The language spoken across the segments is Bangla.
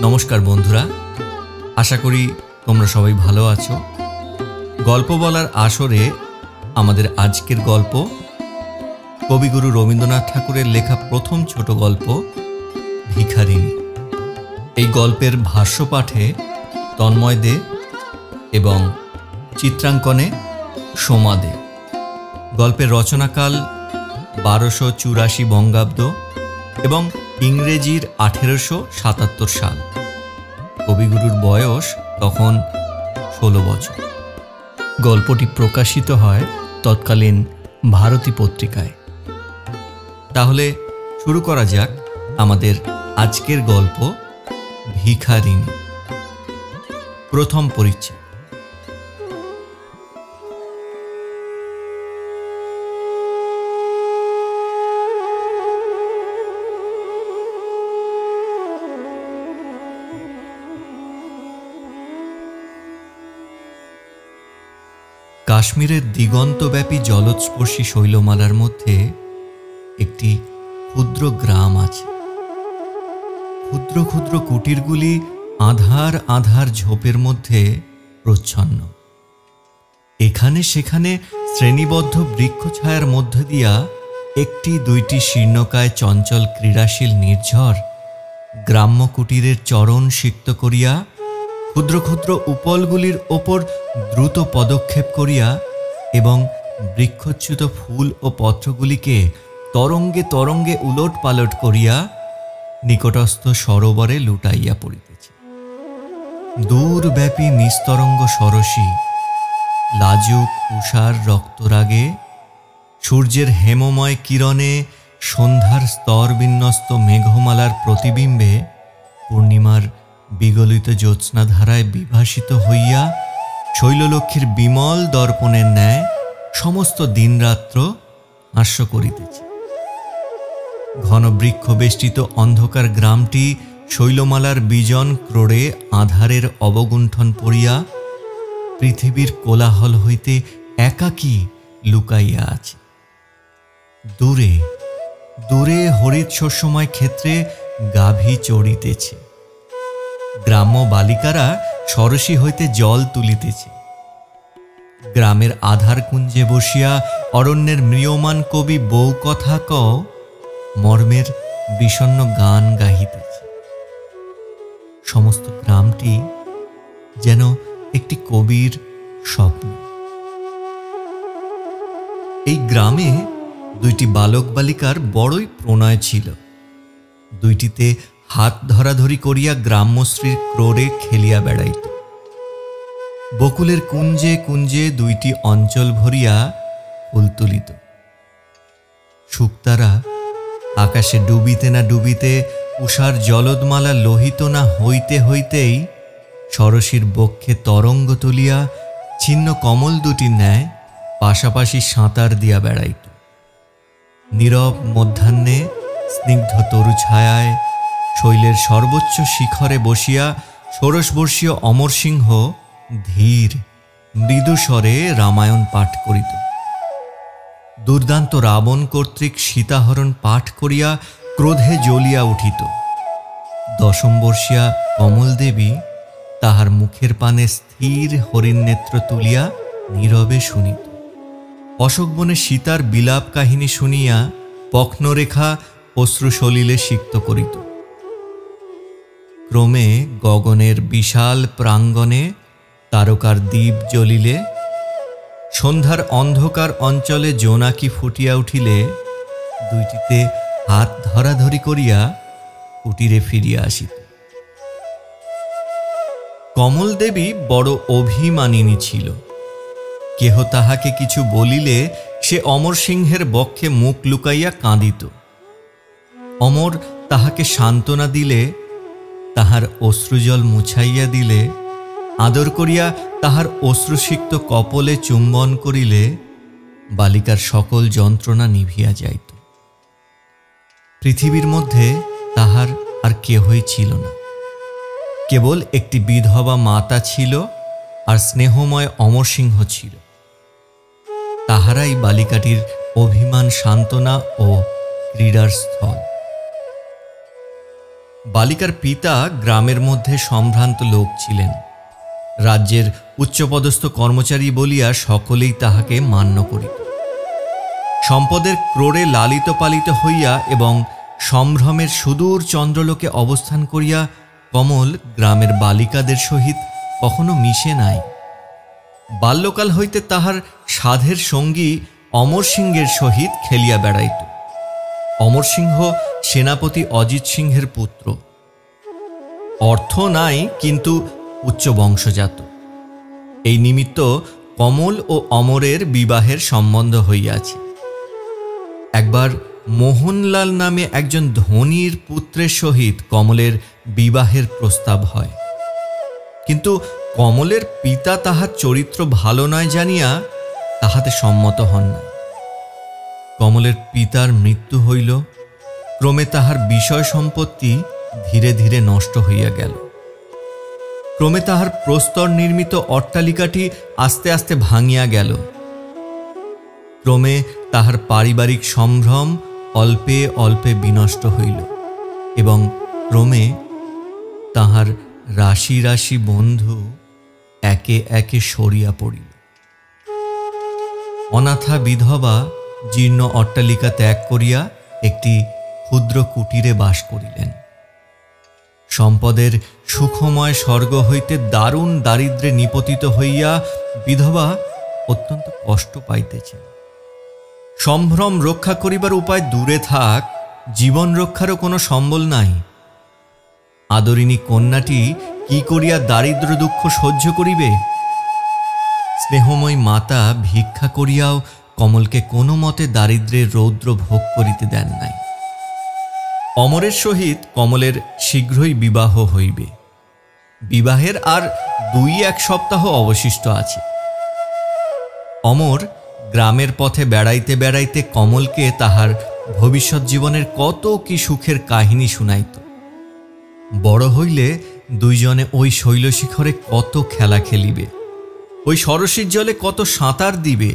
नमस्कार बंधुरा, आशा करी तोमरा सबाई भालो आछो। गल्प बलार आसरे आमादेर आजकेर गल्प कविगुरु रवींद्रनाथ ठाकुरेर लेखा प्रथम छोट गल्प भिखारिणी। এই গল্পের ভাষ্য পাঠে তন্ময় দে এবং চিত্রাঙ্কনে সোমা দে। গল্পের রচনাকাল 1284 বঙ্গাব্দ এবং ইংরেজির 1877 সাল। কবিগুরুর বয়স তখন 16 বছর। গল্পটি প্রকাশিত হয় তৎকালীন ভারতী পত্রিকায়। তাহলে শুরু করা যাক আমাদের আজকের গল্প ভিখারিনী। প্রথম পরিচ্ছেদ। কাশ্মীরের দিগন্তব্যাপী জলস্পর্শী শৈলমালার মধ্যে একটি ক্ষুদ্র গ্রাম আছে। ক্ষুদ্র ক্ষুদ্র কুটিরগুলি আঁধার আঁধার ঝোপের মধ্যে প্রচ্ছন্ন। এখানে সেখানে শ্রেণীবদ্ধ বৃক্ষছায়ার মধ্য দিয়া একটি দুইটি শীর্ণকায় চঞ্চল ক্রীড়াশীল নির্ঝর গ্রাম্য কুটিরের চরণ সিক্ত করিয়া ক্ষুদ্র ক্ষুদ্র উপলগুলির ওপর দ্রুত পদক্ষেপ করিয়া এবং বৃক্ষচ্যুত ফুল ও পত্রগুলিকে তরঙ্গে তরঙ্গে উলট পালট করিয়া নিকটস্থ সরোবরে লুটাইয়া পড়িতেছে। দূরব্যাপী নিস্তরঙ্গ সরসী লাজুক উষার রক্তরাগে সূর্যের হেমময় কিরণে সন্ধ্যার স্তর বিন্যস্ত মেঘমালার প্রতিবিম্বে পূর্ণিমার বিগলিত জ্যোৎস্নাধারায় বিভাসিত হইয়া শৈললক্ষ্মীর বিমল দর্পণের ন্যায় সমস্ত দিনরাত্র হাস্য করিতেছে। ঘন বৃক্ষ বেষ্টিত অন্ধকার গ্রামটি শৈলমালার বিজন ক্রোড়ে আধারের অবগুণ্ঠন পড়িয়া পৃথিবীর কোলাহল হইতে একাকী লুকাইয়া আছে। দূরে দূরে হরিৎ শস্যময় ক্ষেত্রে গাভী চড়িতেছে। গ্রাম্য বালিকারা সরসী হইতে জল তুলিতেছে। গ্রামের আধার কুঞ্জে বসিয়া অরণ্যের ম্রিয়মান কবি বউ কথা ক মর্মের বিষণ্ণ গান গাহিতেছে। সমস্ত গ্রামটি যেন একটি কবির স্বপ্ন। এই গ্রামে দুইটি বালক বালিকার বড়ই প্রণয় ছিল। দুইটিতে হাত ধরাধরি করিয়া গ্রাম্যশ্রীর ক্রোড়ে খেলিয়া বেড়াইত। বকুলের কুঞ্জে কুঞ্জে দুইটি অঞ্চল ভরিয়া ফুল তুলিত। শুকতারা আকাশে ডুবিতে না ডুবিতে উষার জলদমালা লোহিত না হইতে হইতেই সরসীর বক্ষে তরঙ্গ তুলিয়া ছিন্ন কমল দুটির ন্যায় পাশাপাশি সাঁতার দিয়া বেড়াইত। নীরব মধ্যাহ্নে স্নিগ্ধ তরু ছায়ায় শৈলের সর্বোচ্চ শিখরে বসিয়া ষোড়শবর্ষীয় অমরসিংহ ধীর মৃদুস্বরে রামায়ণ পাঠ করিত। দুর্দান্ত রাবণ কর্তৃক সীতাহরণ পাঠ করিয়া ক্রোধে জ্বলিয়া উঠিত। দশমবর্ষীয়া কমলদেবী তাহার মুখের পানে স্থির হরিণ নেত্র তুলিয়া নীরবে শুনিত। অশোকবনে সীতার বিলাপ কাহিনী শুনিয়া পক্নরেখা অশ্রুসলিলে সিক্ত করিত। ক্রমে গগনের বিশাল প্রাঙ্গণে তারকার দ্বীপ জ্বলিলে, সন্ধ্যার অন্ধকার অঞ্চলে জোনাকি ফুটিয়া উঠিলে দুইটিতে হাত ধরাধরি করিয়া কুটিরে ফিরিয়া আসিত। কমলদেবী বড় অভিমানিনী ছিল। কেহ তাহাকে কিছু বলিলে সে অমরসিংহের বক্ষে মুখ লুকাইয়া কাঁদিত। অমর তাহাকে সান্ত্বনা দিলে, তাহার অশ্রুজল মুছাইয়া দিলে, আদর করিয়া তাহার অশ্রুসিক্ত কপলে চুম্বন করিলে বালিকার সকল যন্ত্রণা নিভিয়া যাইত। পৃথিবীর মধ্যে তাহার আর কেহই ছিল না। কেবল একটি বিধবা মাতা ছিল আর স্নেহময় অমরসিংহ ছিল। তাহারাই বালিকাটির অভিমান সান্ত্বনা ও ক্রীড়ার স্থল। বালিকার পিতা গ্রামের মধ্যে সম্ভ্রান্ত লোক ছিলেন। রাজ্যের উচ্চপদস্থ কর্মচারী বলিয়া সকলেই তাহাকে মান্য করিত। সম্পদের ক্রোড়ে লালিত পালিত হইয়া এবং সম্ভ্রমের সুদূর চন্দ্রলোকে অবস্থান করিয়া কমল গ্রামের বালিকাদের সহিত কখনো মিশে নাই। বাল্যকাল হইতে তাহার সাধের সঙ্গী অমরসিংহের সহিত খেলিয়া বেড়াইত। অমরসিংহ সেনাপতি অজিত সিংহের পুত্র। অর্থ নাই, কিন্তু উচ্চ বংশজাত। এই নিমিত্ত কমল ও অমরের বিবাহের সম্বন্ধ হইয়াছে। একবার মোহনলাল নামে একজন ধনীর পুত্রের সহিত কমলের বিবাহের প্রস্তাব হয়, কিন্তু কমলের পিতা তাহার চরিত্র ভালো নয় জানিয়া তাহাতে সম্মত হন না। কমলের পিতার মৃত্যু হইল। ক্রমে তাহার বিষয় সম্পত্তি ধীরে ধীরে নষ্ট হইয়া গেল। ক্রমে তাহার প্রস্তর নির্মিত অট্টালিকাটি আস্তে আস্তে ভাঙিয়া গেল। ক্রমে তাহার পারিবারিক সম্ভ্রম অল্পে অল্পে বিনষ্ট হইল এবং ক্রমে তাহার রাশি রাশি বন্ধু একে একে সরিয়া পড়িল। অনাথা বিধবা জীর্ণ অট্টালিকা ত্যাগ করিয়া একটি ক্ষুদ্র কুটিরে বাস করিলেন। সম্পদের সুখময় স্বর্গ হইতে দারুণ দারিদ্র্যে নিপতিত হইয়া বিধবা অত্যন্ত কষ্ট পাইতেছেন। সম্ভ্রম রক্ষা করিবার উপায় দূরে থাক, জীবন রক্ষারও কোনো সম্বল নাই। আদরিণী কন্যাটি কি করিয়া দারিদ্র দুঃখ সহ্য করিবে? স্নেহময়ী মাতা ভিক্ষা করিয়াও কমলকে কোনো মতে দারিদ্র্যের রৌদ্র ভোগ করিতে দেন নাই। অমরের সহিত কমলের শীঘ্রই বিবাহ হইবে। বিবাহের আর 2-1 সপ্তাহ অবশিষ্ট আছে। অমর গ্রামের পথে বেড়াইতে বেড়াইতে কমলকে তাহার ভবিষ্যৎ জীবনের কত কি সুখের কাহিনী শুনাইত। বড় হইলে দুইজনে ওই শৈলশিখরে কত খেলা খেলিবে, ওই সরসীর জলে কত সাঁতার দিবে,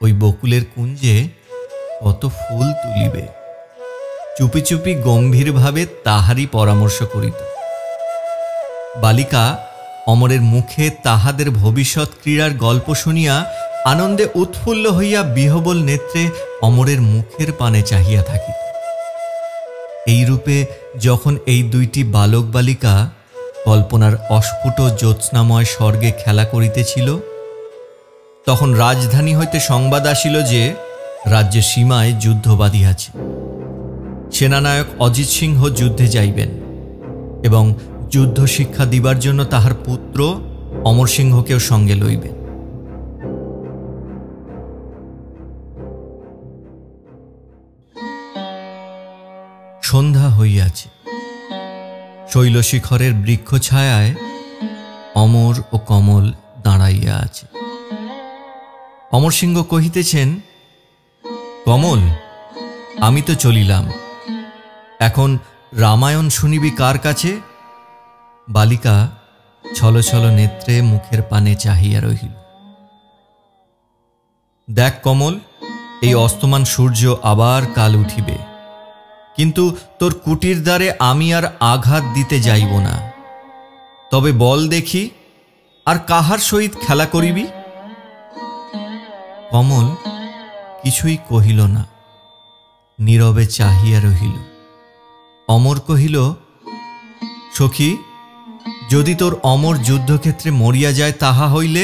ওই বকুলের কুঞ্জে কত ফুল তুলিবে। চুপি চুপি গম্ভীরভাবে তাহারই পরামর্শ করিত। বালিকা অমরের মুখে তাহাদের ভবিষ্যৎ ক্রীড়ার গল্প শুনিয়া আনন্দে উৎফুল্ল হইয়া বিহবল নেত্রে অমরের মুখের পানে চাহিয়া থাকিত। এইরূপে যখন এই দুইটি বালক বালিকা কল্পনার অস্ফুট জ্যোৎস্নাময় স্বর্গে খেলা করিতেছিল, তখন রাজধানী হইতে সংবাদ আসিল যে রাজ্যের সীমায় যুদ্ধ বাধিয়াছে। সেনানায়ক অজিত সিংহ যুদ্ধে যাইবেন এবং যুদ্ধ শিক্ষা দিবার জন্য তাহার পুত্র অমরসিংহকেও সঙ্গে লইবেন। সন্ধ্যা হইয়াছে। শৈলশিখরের বৃক্ষ ছায়ায় অমর ও কমল দাঁড়াইয়া আছে। অমরসিংহ কহিতেছেন, কমল, আমি তো চলিলাম, এখন রামায়ণ শুনিবি কার কাছে? বালিকা ছল ছল নেত্রে মুখের পানে চাহিয়া রহিল। দেখ কমল, এই অস্তমান সূর্য আবার কাল উঠিবে, কিন্তু তোর কুটির দ্বারে আমি আর আঘাত দিতে যাইব না। তবে বল দেখি, আর কাহার সহিত খেলা করিবি? কমল কিছুই কহিল না, নীরবে চাহিয়া রহিল। অমর কহিল, সখী, যদি তোর অমর যুদ্ধক্ষেত্রে মরিয়া যায় তাহা হইলে?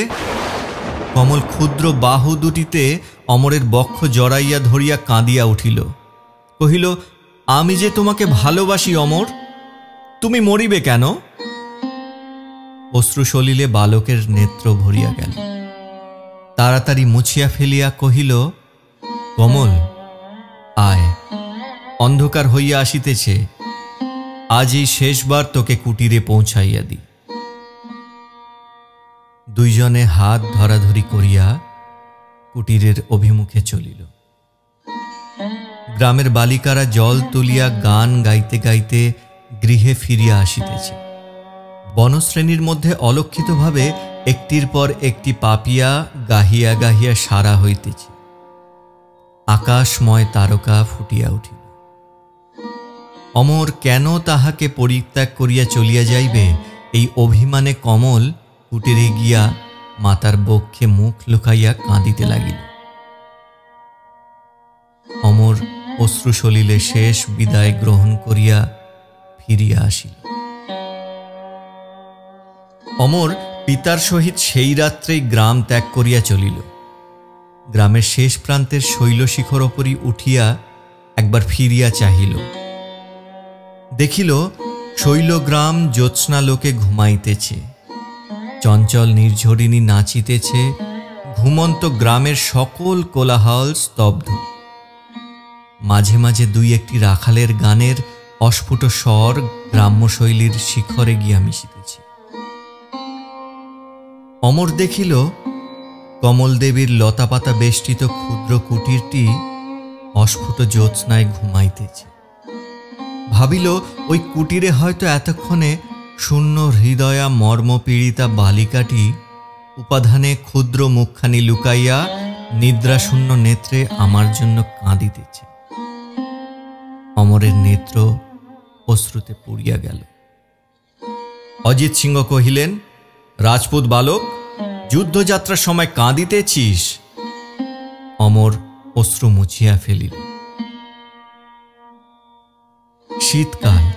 কমল ক্ষুদ্র বাহু দুটিতে অমরের বক্ষ জড়াইয়া ধরিয়া কাঁদিয়া উঠিল। কহিল, আমি যে তোমাকে ভালোবাসি অমর, তুমি মরিবে কেন? অশ্রু সলিলে বালকের নেত্র ভরিয়া গেল। তাড়াতাড়ি মুছিয়া ফেলিয়া কহিল, কমল, আয়, অন্ধকার হইয়া আসিতেছে, আজ এই শেষবার তোকে কুটিরে পৌঁছাইয়া দি। দুইজনে হাত ধরাধরি করিয়া কুটিরের অভিমুখে চলিল। গ্রামের বালিকারা জল তুলিয়া গান গাইতে গাইতে গৃহে ফিরিয়া আসিতেছে। বনশ্রেণীর মধ্যে অলক্ষিতভাবে একটির পর একটি পাপিয়া গাহিয়া গাহিয়া সারা হইতেছে। আকাশময় তারকা ফুটিয়া উঠিল। অমর কেন তাহাকে পরিত্যাগ করিয়া চলিয়া যাইবে, এই অভিমানে কমল কুটিরে গিয়া মাতার বক্ষে মুখ লুকাইয়া কাঁদিতে লাগিল। অমর অশ্রুসলিলে শেষ বিদায় গ্রহণ করিয়া ফিরিয়া আসিল। অমর পিতার সহিত সেই রাত্রেই গ্রাম ত্যাগ করিয়া চলিল। গ্রামের শেষ প্রান্তের শৈলশিখর উপরই উঠিয়া একবার ফিরিয়া চাহিল। দেখিল শৈলগ্রাম জ্যোৎস্নালোকে ঘুমাইতেছে, চঞ্চল নির্ঝরিণী নাচিতেছে, ঘুমন্ত গ্রামের সকল কোলাহল স্তব্ধ। মাঝে মাঝে দুই একটি রাখালের গানের অস্ফুট স্বর গ্রাম্যশৈলীর শিখরে গিয়া মিশিতেছে। অমর দেখিল কমলদেবীর লতাপাতা বেষ্টিত ক্ষুদ্র কুটিরটি অস্ফুট জ্যোৎস্নায় ঘুমাইতেছে। ভাবিল ওই কুটিরে হয়তো এতক্ষণে শূন্য হৃদয়া মর্মপীড়িতা বালিকাটি উপাধানে ক্ষুদ্র মুখখানি লুকাইয়া নিদ্রাশূন্য নেত্রে আমার জন্য কাঁদিতেছে। অমরের নেত্র অশ্রুতে পুড়িয়া গেল। অজিত সিংহ কহিলেন, রাজপুত বালক, যুদ্ধযাত্রার সময় কাঁদিতেছিস? অমর অশ্রু মুছিয়া ফেলিল। শীতকাল,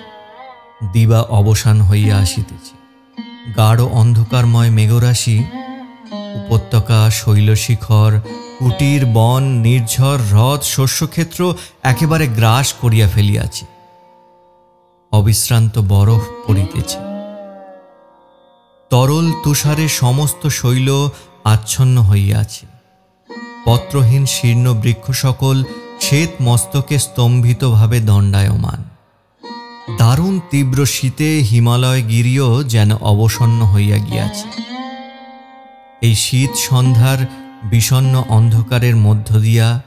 দিবা অবসান হইয়া আসিতেছে। গাঢ় অন্ধকারময় মেঘরাশি উপত্যকা, শৈলশিখর, কুটির, বন, নির্ঝর, হ্রদ, শস্যক্ষেত্র একেবারে গ্রাস করিয়া ফেলিয়াছে। অবিশ্রান্ত বরফ পড়িতেছে। তরল তুষারে সমস্ত শৈল আচ্ছন্ন হইয়াছে। পত্রহীন শীর্ণ বৃক্ষ সকল শ্বেত মস্তকে স্তম্ভিতভাবে দণ্ডায়মান। দারুণ তীব্র শীতে হিমালয় গিরিও যেন অবসন্ন হইয়া গিয়াছে। এই শীত সন্ধ্যার বিষণ্ণ অন্ধকারের মধ্য দিয়া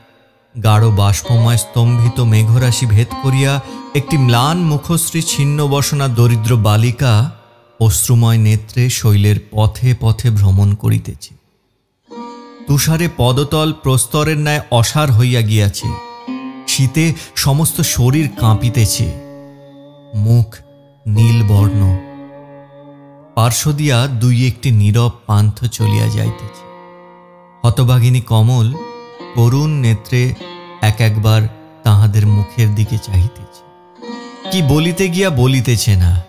গাঢ় বাষ্পময় স্তম্ভিত মেঘরাশি ভেদ করিয়া একটি ম্লান মুখশ্রী ছিন্ন বসনা দরিদ্র বালিকা অশ্রুময় নেত্রে শৈলের পথে পথে ভ্রমণ করিতেছে। তুষারে পদতল প্রস্তরের ন্যায় অসার হইয়া গিয়াছে। শীতে সমস্ত শরীর কাঁপিতেছে। মুখ নীলবর্ণ। পার্শ্ব দিয়া দুই একটি নীরব পান্থ চলিয়া যাইতেছে। হতভাগিনী কমল করুণ নেত্রে এক একবার তাহাদের মুখের দিকে চাহিতেছে। কি বলিতে গিয়া বলিতেছে না।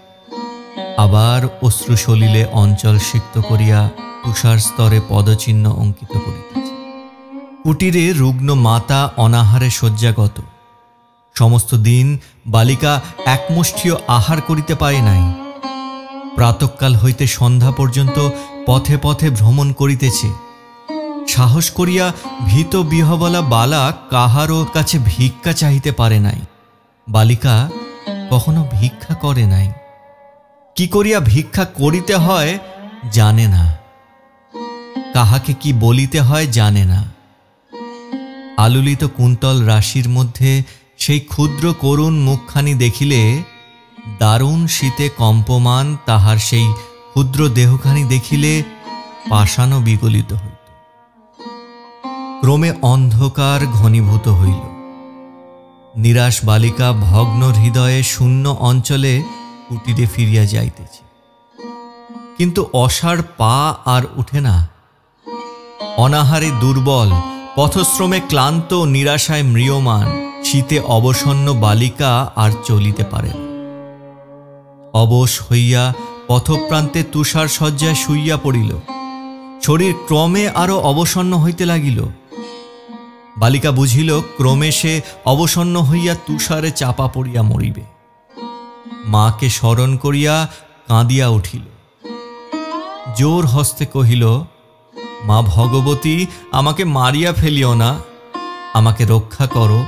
আবার অশ্রুসলিলে অঞ্চল সিক্ত করিয়া তুষার স্তরে পদচিহ্ন অঙ্কিত করিতেছে। কুটিরে রুগ্ন মাতা অনাহারে শয্যাগত। সমস্ত দিন বালিকা একমুষ্টিও আহার করিতে পারে নাই। প্রাতঃকাল হইতে সন্ধ্যা পর্যন্ত পথে পথে ভ্রমণ করিতেছে। সাহস করিয়া ভীত বিহবলা বালা কাহারও কাছে ভিক্ষা চাহিতে পারে নাই। বালিকা কখনো ভিক্ষা করে নাই। কি করিয়া ভিক্ষা করিতে হয় জানে না। কাহাকে কি বলিতে হয় জানে না। আলুলিত কুন্তল রাশির মধ্যে সেই ক্ষুদ্র করুণ মুখখানি দেখিলে, দারুণ শীতে কম্পমান তাহার সেই ক্ষুদ্র দেহখানি দেখিলে পাষাণও বিগলিত হইত। ক্রমে অন্ধকার ঘনীভূত হইল। নিরাশ বালিকা ভগ্ন হৃদয়ে শূন্য অঞ্চলে কুটিরে ফিরিয়া যাইতেছে। কিন্তু অসাড় পা আর উঠে না। অনাহারে দুর্বল, পথশ্রমে ক্লান্ত, নিরাশায় ম্রিয়মান শীতে অবসন্ন বালিকা আর চলিতে পারে না। অবশ হইয়া পথপ্রান্তে তুষার শয্যায় শুইয়া পড়িল। শরীর ক্রমে আরো অবসন্ন হইতে লাগিল। বালিকা বুঝিল ক্রমে সে অবসন্ন হইয়া তুষারে চাপা পড়িয়া মরিবে। মাকে স্মরণ করিয়া কাঁদিয়া উঠিল। জোর হস্তে কহিল, মা ভগবতী, আমাকে মারিয়া ফেলিও না, আমাকে রক্ষা করো।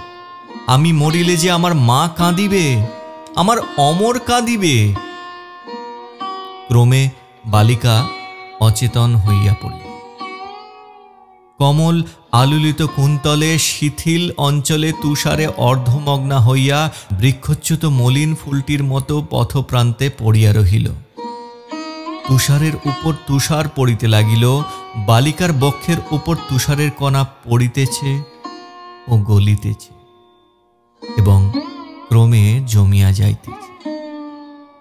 আমি মরিলে যে আমার মা কাঁদিবে, আমার অমর কাঁদিবে। ক্রমে বালিকা অচেতন হইয়া পড়িল। কমল আলুলিত কুন্তলে শিথিল অঞ্চলে তুষারে অর্ধমগ্না হইয়া বৃক্ষচ্যুত মলিন ফুলটির মতো পথপ্রান্তে পড়িয়া রহিল। তুষারের উপর তুষার পড়িতে লাগিল। বালিকার বক্ষের উপর তুষারের কণা পড়িতেছে ও গলিতেছে এবং ক্রমে জমিয়া যাইতেছে।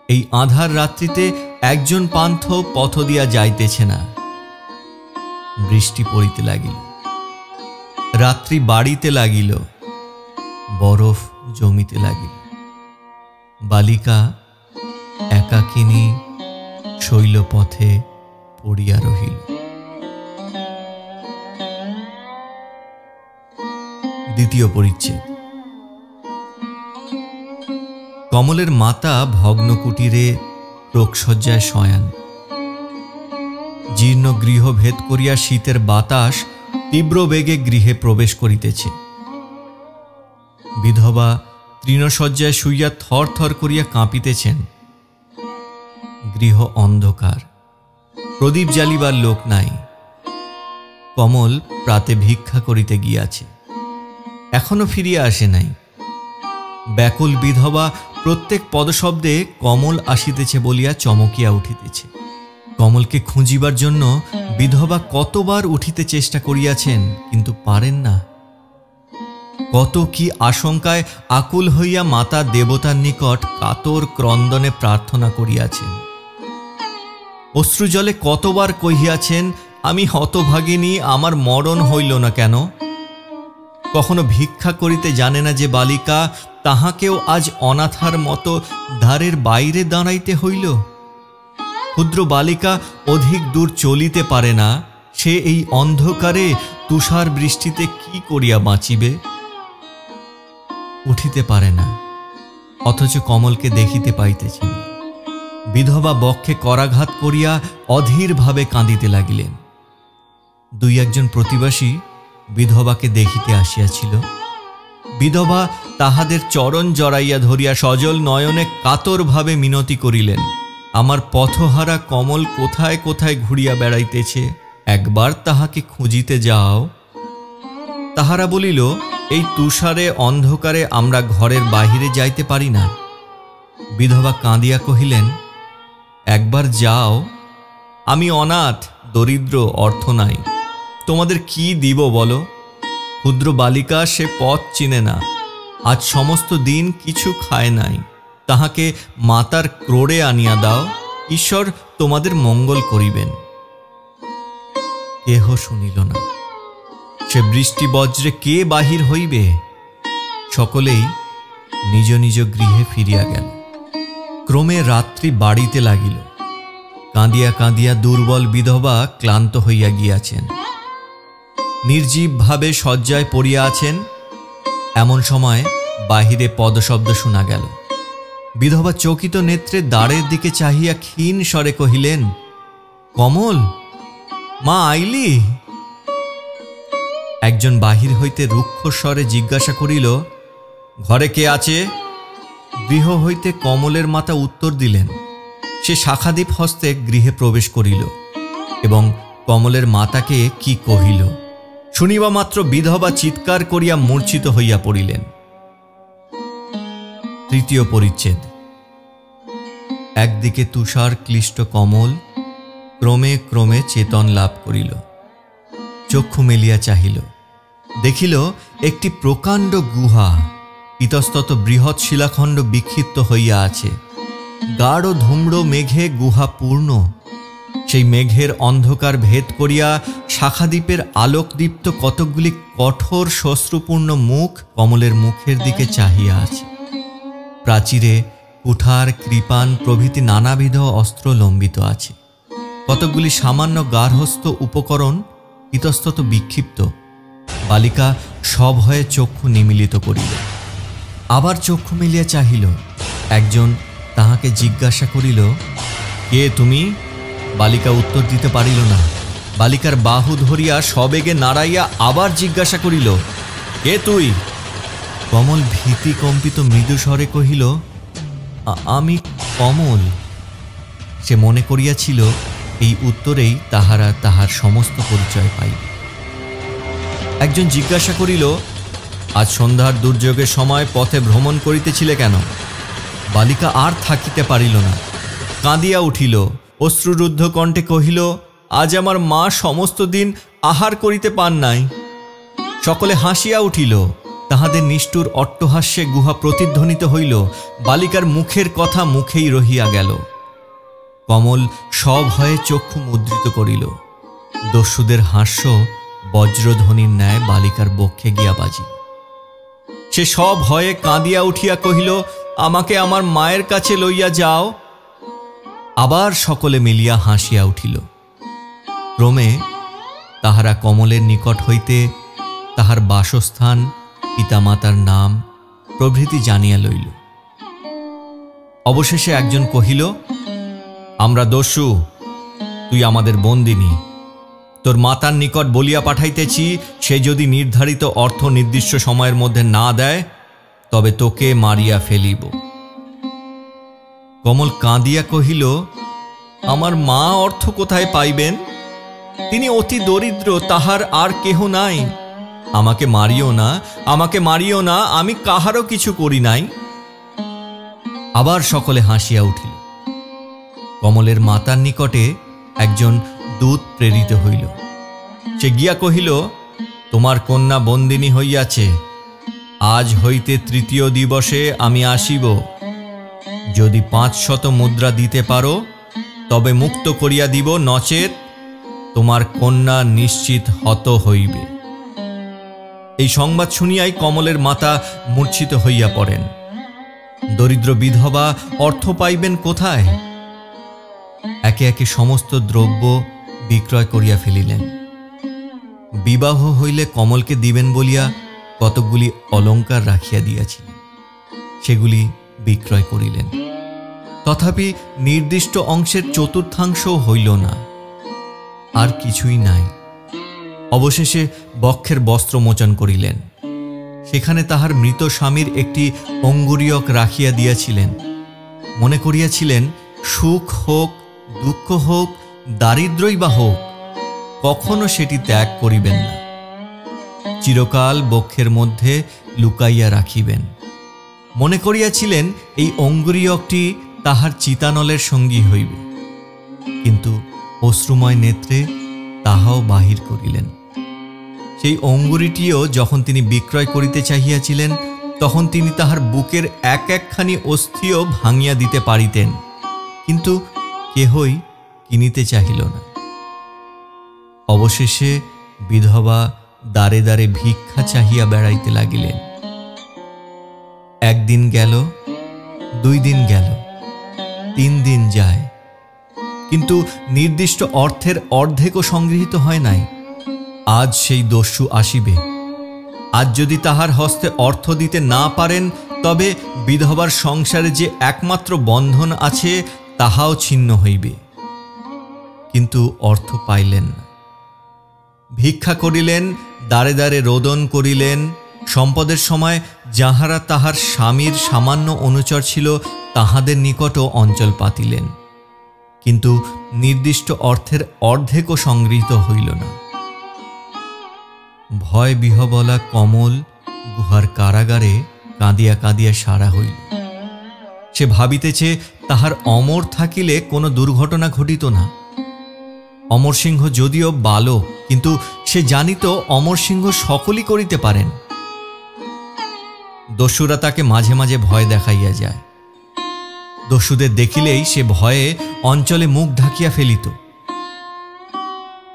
এই আঁধার রাত্রিতে একজন পান্থ পথ দিয়া যাইতেছে না। বৃষ্টি পড়িতে লাগিল, রাত্রি বাড়িতে লাগিল, বরফ জমিতে লাগিল। বালিকা একাকিনী শৈলপথে পড়িয়া রহিল। দ্বিতীয় পরিচ্ছেদ। কমলের মাতা ভগ্ন কুটিরে রোগশয্যায় শয়ান। জীর্ণ গৃহ ভেদ করিয়া শীতের বাতাস তীব্র বেগে গৃহে প্রবেশ করিতেছে। বিধবা তৃণশয্যায় শুইয়া থর থর করিয়া কাঁপিতেছেন। গৃহ অন্ধকার, প্রদীপ জ্বালিবার লোক নাই। কমল প্রাতে ভিক্ষা করিতে গিয়াছে, এখনো ফিরিয়া আসে নাই। ব্যাকুল বিধবা প্রত্যেক পদশব্দে কমল আসিতেছে বলিয়া চমকিয়া উঠিতেছে। কমলকে খুঁজিবার জন্য বিধবা কতবার উঠিতে চেষ্টা করিয়াছেন, কিন্তু পারেন না। কত কি আশঙ্কায় আকুল হইয়া মাতা দেবতার নিকট কাতর ক্রন্দনে প্রার্থনা করিয়াছেন। অশ্রুজলে কতবার কহিয়াছেন, আমি হতভাগিনী, আমার মরণ হইল না কেন? কখনো ভিক্ষা করিতে জানে না যে বালিকা, তাহাকেও আজ অনাথার মতো দ্বারের বাইরে দাঁড়াইতে হইল। ক্ষুদ্র বালিকা অধিক দূর চলিতে পারে না, সে এই অন্ধকারে তুষার বৃষ্টিতে কি করিয়া বাঁচিবে? উঠিতে পারে না, অথচ কমলকে দেখিতে পাইতেছেন। বিধবা বক্ষে করাঘাত করিয়া অধীরভাবে কাঁদিতে লাগিলেন। দুই একজন প্রতিবাসী বিধবাকে দেখিতে আসিয়াছিল। বিধবা তাহাদের চরণ জড়াইয়া ধরিয়া সজল নয়নে কাতরভাবে মিনতি করিলেন, আমার পথহারা কমল কোথায় কোথায় ঘুরিয়া বেড়াইতেছে, একবার তাহাকে খুঁজিতে যাও। তাহারা বলিল, এই তুষারে অন্ধকারে আমরা ঘরের বাহিরে যাইতে পারি না। বিধবা কাঁদিয়া কহিলেন, একবার যাও, আমি অনাথ, দরিদ্র, অর্থ নাই, তোমাদের কি দিব বলো? ক্ষুদ্র বালিকা, সে পথ চিনে না, আজ সমস্ত দিন কিছু খায় নাই, তাহাকে মাতার ক্রোড়ে আনিয়া দাও, ঈশ্বর তোমাদের মঙ্গল করিবেন। কেহ শুনিল না। সে বৃষ্টি বজ্রে কে বাহির হইবে? সকলেই নিজ নিজ গৃহে ফিরিয়া গেল। ক্রমে রাত্রি বাড়িতে লাগিল। কাঁদিয়া কাঁদিয়া দুর্বল বিধবা ক্লান্ত হইয়া গিয়াছেন। নির্জীবভাবে শয্যায় পড়িয়া আছেন। এমন সময় বাহিরে পদশব্দ শোনা গেল। বিধবা চকিত নেত্রে দ্বারের দিকে চাহিয়া ক্ষীণ স্বরে কহিলেন, কমল, মা আইলি? একজন বাহির হইতে রুক্ষ স্বরে জিজ্ঞাসা করিল, ঘরে কে আছে? গৃহ হইতে কমলের মাতা উত্তর দিলেন। সে শাখাদীপ হস্তে গৃহে প্রবেশ করিল এবং কমলের মাতাকে কি কহিল শুনিবা মাত্র বিধবা চিৎকার করিয়া মূর্ছিত হইয়া পড়িলেন। তৃতীয় পরিচ্ছেদ। একদিকে তুষার ক্লিষ্ট কমল ক্রমে ক্রমে চেতন লাভ করিল। চক্ষু মেলিয়া চাহিল, দেখিল একটি প্রকাণ্ড গুহা, ইতস্তত বৃহৎ শিলাখণ্ড বিক্ষিপ্ত হইয়া আছে। গাঢ় ধূম্র মেঘে গুহা পূর্ণ। সেই মেঘের অন্ধকার ভেদ করিয়া শাখাদ্বীপের আলোকদীপ্ত কতকগুলি কঠোর শ্মশ্রুপূর্ণ মুখ কমলের মুখের দিকে চাহিয়া আছে। প্রাচীরে কুঠার, কৃপান প্রভৃতি নানাবিধ অস্ত্র লম্বিত আছে। কতকগুলি সামান্য গার্হস্থ্য উপকরণ ইতস্তত বিক্ষিপ্ত। বালিকা সভয়ে চক্ষু নিমীলিত করিল, আবার চক্ষু মেলিয়া চাহিল। একজন তাহাকে জিজ্ঞাসা করিল, কে তুমি? বালিকা উত্তর দিতে পারিল না। বালিকার বাহু ধরিয়া সবেগে নাড়াইয়া আবার জিজ্ঞাসা করিল, কে তুই? কমল ভীতি কম্পিত মৃদু স্বরে কহিল, আমি কমল। সে মনে করিয়াছিল এই উত্তরেই তাহারা তাহার সমস্ত পরিচয় পাইবে। একজন জিজ্ঞাসা করিল, আজ সন্ধ্যার দুর্যোগের সময় পথে ভ্রমণ করিতেছিলে কেন? বালিকা আর থাকিতে পারিল না, কাঁদিয়া উঠিল। অশ্রুরুদ্ধ কণ্ঠে কহিল, আজ আমার মা সমস্ত দিন আহার করিতে পান নাই। সকলে হাসিয়া উঠিল। তাহাদের নিষ্ঠুর অট্টহাস্যে গুহা প্রতিধ্বনিত হইল। বালিকার মুখের কথা মুখেই রহিয়া গেল। কমল সভয়ে চক্ষু মুদ্রিত করিল। দস্যুদের হাস্য বজ্রধ্বনির ন্যায় বালিকার বক্ষে গিয়া বাজিল। সে সভয়ে কাঁদিয়া উঠিয়া কহিল, আমাকে আমার মায়ের কাছে লইয়া যাও। আবার সকলে মিলিয়া হাসিয়া উঠিল। ক্রমে তাহারা কমলের নিকট হইতে তাহার বাসস্থান, পিতামাতার নাম প্রভৃতি জানিয়া লইল। অবশেষে একজন কহিল, আমরা দস্যু, তুই আমাদের বন্দিনী। তোর মাতার নিকট বলিয়া পাঠাইতেছি, সে যদি নির্ধারিত অর্থ নির্দিষ্ট সময়ের মধ্যে না দেয় তবে তোকে মারিয়া ফেলিব। কমল কাঁদিয়া কহিল, আমার মা অর্থ কোথায় পাইবেন? তিনি অতি দরিদ্র, তাহার আর কেহ নাই। আমাকে মারিও না, আমাকে মারিও না, আমি কাহারও কিছু করি নাই। আবার সকলে হাসিয়া উঠিল। কমলের মাতার নিকটে একজন দূত প্রেরিত হইল। সে গিয়া কহিল, তোমার কন্যা বন্দিনী হইয়াছে। আজ হইতে 3য় দিবসে আমি আসিব। যদি 500 মুদ্রা দিতে পারো তবে মুক্ত করিয়া দিব, নচেত তোমার কন্যা নিশ্চিত হত হইবে। এই সংবাদ শুনিয়াই কমলের মাতা মূর্ছিত হইয়া পড়েন। দরিদ্র বিধবা অর্থ পাইবেন কোথায়? একে একে সমস্ত দ্রব্য বিক্রয় করিয়া ফেলিলেন। বিবাহ হইলে কমলকে দিবেন বলিয়া কতকগুলি অলঙ্কার রাখিয়া দিয়াছিলেন, সেগুলি বিক্রয় করিলেন। তথাপি নির্দিষ্ট অংশের 1/4 হইল না, আর কিছুই নাই। অবশেষে বক্ষের বস্ত্র মোচন করিলেন। সেখানে তাহার মৃত স্বামীর একটি অঙ্গুরীয়ক রাখিয়া দিয়াছিলেন। মনে করিয়াছিলেন, সুখ হোক, দুঃখ হোক, দারিদ্রই বা হোক, কখনো সেটি ত্যাগ করিবেন না। চিরকাল বক্ষের মধ্যে লুকাইয়া রাখিবেন। মনে করিয়াছিলেন এই অঙ্গুরীয়কটি তাহার চিতানলের সঙ্গী হইবে, কিন্তু অশ্রুময় নেত্রে তাহাও বাহির করিলেন। সেই অঙ্গুরীটিও যখন তিনি বিক্রয় করিতে চাহিয়াছিলেন, তখন তিনি তাহার বুকের একখানি অস্থিও ভাঙিয়া দিতে পারিতেন, কিন্তু কেহই কিনিতে চাহিল না। অবশেষে বিধবা দ্বারে দ্বারে ভিক্ষা চাহিয়া বেড়াইতে লাগিলেন। 1 দিন গেল, 2 দিন গেল, 3 দিন যায়, কিন্তু নির্দিষ্ট অর্থের অর্ধেকও সংগৃহীত হয় নাই। আজ সেই দস্যু আসিবে। আজ যদি তাহার হস্তে অর্থ দিতে না পারেন, তবে বিধবার সংসারে যে একমাত্র বন্ধন আছে তাহাও ছিন্ন হইবে। কিন্তু অর্থ পাইলেন না। ভিক্ষা করিলেন, দ্বারে দ্বারে রোদন করিলেন। সম্পদের সময় যাহারা তাহার স্বামীর সামান্য অনুচর ছিল, তাহাদের নিকটও অঞ্চল পাতিলেন, কিন্তু নির্দিষ্ট অর্থের অর্ধেকও সংগৃহীত হইল না। ভয় বিহবলা কমল গুহার কারাগারে কাঁদিয়া কাঁদিয়া সারা হইল। সে ভাবিতেছে, তাহার অমর থাকিলে কোনো দুর্ঘটনা ঘটিত না। অমরসিংহ যদিও বালক, কিন্তু সে জানিত অমরসিংহ সকলই করিতে পারেন। দস্যুরা তাকে মাঝে মাঝে ভয় দেখাইয়া যায়। দস্যুদের দেখিলেই সে ভয়ে অঞ্চলে মুখ ঢাকিয়া ফেলিত।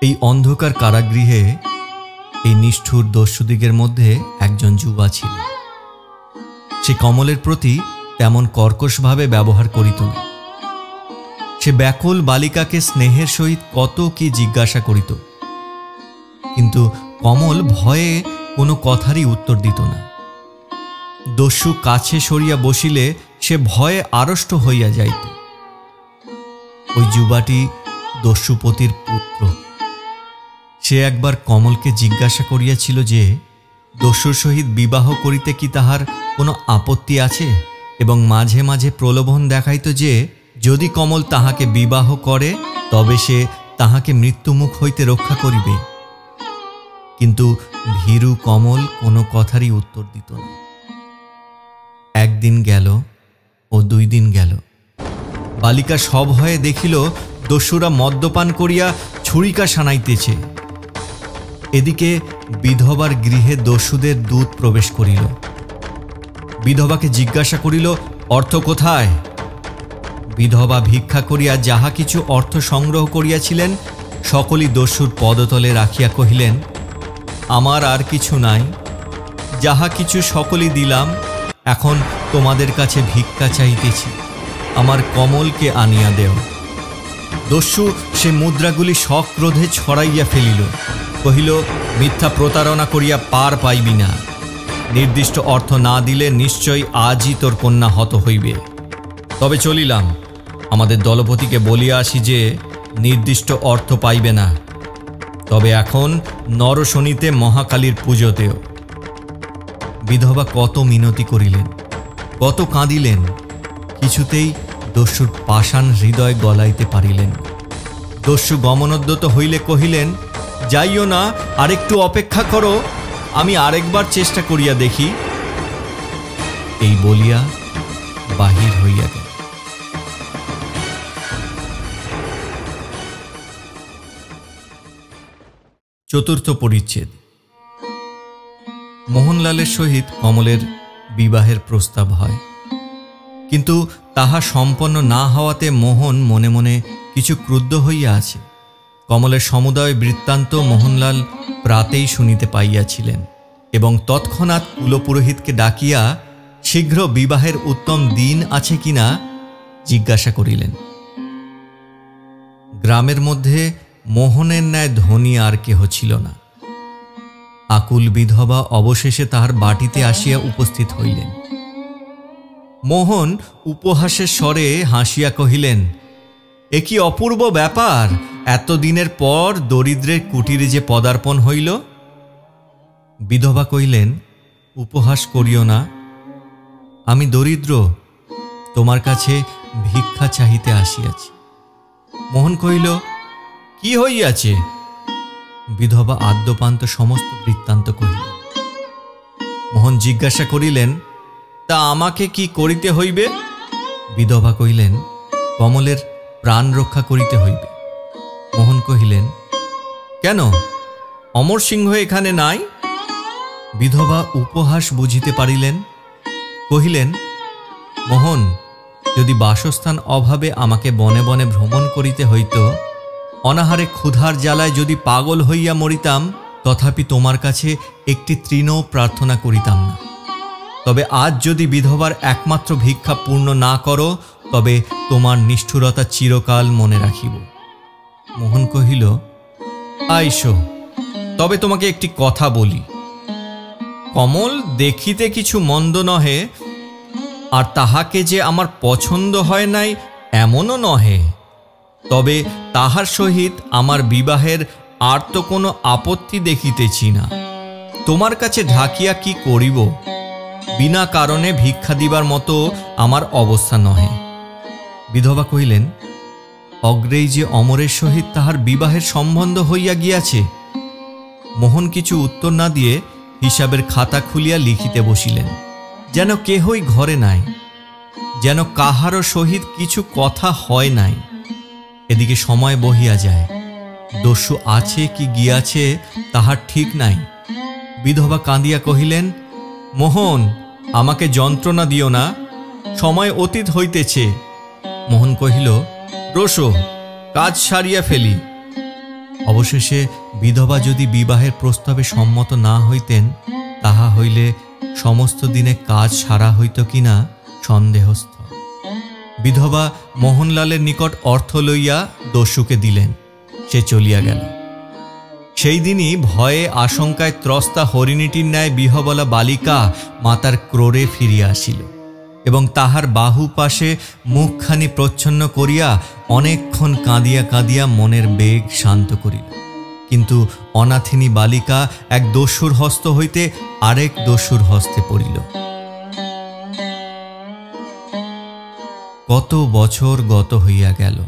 এই অন্ধকার কারাগৃহে এই নিষ্ঠুর দস্যুদিগের মধ্যে একজন যুবা ছিল। সে কমলের প্রতি তেমন কর্কশভাবে ব্যবহার করিত না। সে ব্যাকুল বালিকাকে স্নেহের সহিত কত কি জিজ্ঞাসা করিত, কিন্তু কমল ভয়ে কোনো কথারই উত্তর দিত না। দস্যু কাছে সরিয়া বসিলে সে ভয়ে আড়ষ্ট হইয়া যাইত। ওই যুবাটি দস্যুপতির পুত্র। সে একবার কমলকে জিজ্ঞাসা করিয়াছিল যে, দস্যুর সহিত বিবাহ করিতে কি তাহার কোনো আপত্তি আছে, এবং মাঝে মাঝে প্রলোভন দেখাইত যে, যদি কমল তাহাকে বিবাহ করে তবে সে তাহাকে মৃত্যুমুখ হইতে রক্ষা করিবে। কিন্তু ভীরু কমল কোনো কথারই উত্তর দিত না। 1 দিন গেল ও 2 দিন গেল। বালিকা সভয়ে দেখিল দস্যুরা মদ্যপান করিয়া ছুরিকা শানাইতেছে। এদিকে বিধবার গৃহে দস্যুদের দূত প্রবেশ করিল। বিধবাকে জিজ্ঞাসা করিল, অর্থ কোথায়? বিধবা ভিক্ষা করিয়া যাহা কিছু অর্থ সংগ্রহ করিয়াছিলেন সকলই দস্যুর পদতলে রাখিয়া কহিলেন, আমার আর কিছু নাই, যাহা কিছু সকলই দিলাম, এখন তোমাদের কাছে ভিক্ষা চাইতেছি, আমার কমলকে আনিয়া দেও। দস্যু সে মুদ্রাগুলি সক্রোধে ছড়াইয়া ফেলিল, কহিল, মিথ্যা প্রতারণা করিয়া পার পাইবি না, নির্দিষ্ট অর্থ না দিলে নিশ্চয়ই আজই তোর কন্যা হত হইবে। তবে চলিলাম, আমাদের দলপতিকে বলিয়া আসি যে নির্দিষ্ট অর্থ পাইবে না, তবে এখন নরশনিতে মহাকালীর পুজোতেও। বিধবা কত মিনতি করিলেন, কত কাঁদিলেন, কিছুতেই দস্যুর পাষাণ হৃদয় গলাইতে পারিলেন। দস্যু গমনোদ্যত হইলে কহিলেন, যাইও না, আরেকটু অপেক্ষা করো, আমি আরেকবার চেষ্টা করিয়া দেখি। এই বলিয়া বাহির হইয়া গেল। চতুর্থ পরিচ্ছেদ। মোহনলালের সহিত কমলের বিবাহের প্রস্তাব হয়, কিন্তু তাহা সম্পন্ন না হওয়াতে মোহন মনে মনে কিছু ক্রুদ্ধ হইয়া আছে। কমলের সমুদয় বৃত্তান্ত মোহনলাল প্রাতেই শুনিতে পাইয়াছিলেন এবং তৎক্ষণাৎ কুলপুরোহিতকে ডাকিয়া শীঘ্র বিবাহের উত্তম দিন আছে কিনা জিজ্ঞাসা করিলেন। গ্রামের মধ্যে মোহনের ন্যায় ধনী আর কেহ ছিল না। আকুল বিধবা অবশেষে তাহার বাটিতে আসিয়া উপস্থিত হইলেন। মোহন উপহাসের স্বরে হাসিয়া কহিলেন, এ কি অপূর্ব ব্যাপার, এতদিনের পর দরিদ্রের কুটিরে যে পদার্পণ হইল। বিধবা কহিলেন, উপহাস করিও না, আমি দরিদ্র, তোমার কাছে ভিক্ষা চাহিতে আসিয়াছি। মোহন কহিল, কি হইয়াছে? বিধবা আদ্যপান্ত সমস্ত বৃত্তান্ত কহিলেন। মোহন জিজ্ঞাসা করিলেন, তা আমাকে কি করিতে হইবে? বিধবা কহিলেন, কমলের প্রাণ রক্ষা করিতে হইবে। মোহন কহিলেন, কেন, অমর সিংহ এখানে নাই? বিধবা উপহাস বুঝিতে পারিলেন, কহিলেন, মোহন, যদি বাসস্থান অভাবে আমাকে বনে বনে ভ্রমণ করিতে হইত, অনাহারে ক্ষুধার জ্বালায় যদি পাগল হইয়া মরিতাম, তথাপি তোমার কাছে একটি তৃণও প্রার্থনা করিতাম না। তবে আজ যদি বিধবার একমাত্র ভিক্ষা পূর্ণ না করো, তবে তোমার নিষ্ঠুরতা চিরকাল মনে রাখিব। মোহন কহিল, আইসো, তবে তোমাকে একটি কথা বলি। কমল দেখিতে কিছু মন্দ নহে, আর তাহাকে যে আমার পছন্দ হয় নাই এমনও নহে, তবে তাহার সহিত আমার বিবাহের আর তো কোনো আপত্তি দেখিতেছি না। তোমার কাছে ঢাকিয়া কি করিব? বিনা কারণে ভিক্ষা দিবার মতো আমার অবস্থা নহে। বিধবা কহিলেন, অগ্রেই যে অমরের সহিত তাহার বিবাহের সম্বন্ধ হইয়া গিয়াছে। মোহন কিছু উত্তর না দিয়ে হিসাবের খাতা খুলিয়া লিখিতে বসিলেন, যেন কেহই ঘরে নাই, যেন কাহারও সহিত কিছু কথা হয় নাই। এদিকে সময় বহিয়া যায়, দস্যু আছে কি গিয়াছে তাহার ঠিক নাই। বিধবা কাঁদিয়া কহিলেন, মোহন, আমাকে যন্ত্রণা দিও না, সময় অতীত হইতেছে। মোহন কহিল, রোসো, কাজ সারিয়া ফেলি। অবশেষে বিধবা যদি বিবাহের প্রস্তাবে সম্মত না হইতেন, তাহা হইলে সমস্ত দিনে কাজ সারা হইত কিনা সন্দেহস্থ। বিধবা মোহনলালের নিকট অর্থ লইয়া দস্যুকে দিলেন, সে চলিয়া গেল। সেই দিনই ভয়ে আশঙ্কায় ত্রস্তা হরিণীটির ন্যায় বিহবলা বালিকা মাতার ক্রোড়ে ফিরিয়া আসিল এবং তাহার বাহু পাশে মুখখানি প্রচ্ছন্ন করিয়া অনেকক্ষণ কাঁদিয়া কাঁদিয়া মনের বেগ শান্ত করিল। কিন্তু অনাথিনী বালিকা এক দস্যুর হস্ত হইতে আরেক দস্যুর হস্তে পড়িল। কত বছর গত হইয়া গেল,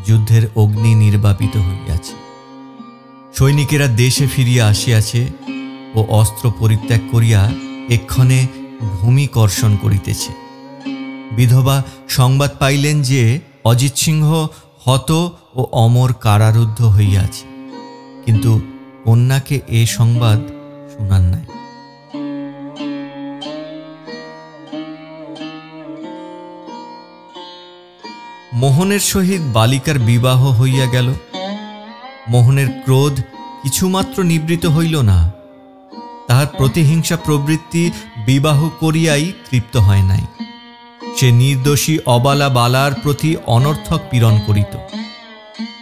যুদ্ধের অগ্নি নির্বাপিত হইয়াছে, সৈনিকেরা দেশে ফিরিয়া আসিয়াছে ও অস্ত্র পরিত্যাগ করিয়া এক্ষণে ভূমি কর্ষণ করিতেছে। বিধবা সংবাদ পাইলেন যে অজিত সিংহ হত ও অমর কারারুদ্ধ হইয়াছে, কিন্তু কন্যাকে এ সংবাদ শুনান নাই। মোহনের সহিত বালিকার বিবাহ হইয়া গেল। মোহনের ক্রোধ কিছুমাত্র নিবৃত হইল না। তাহার প্রতিহিংসা প্রবৃত্তি বিবাহ করিয়াই তৃপ্ত হয় নাই। সে নির্দোষী অবালা বালার প্রতি অনর্থক পীড়ন করিত।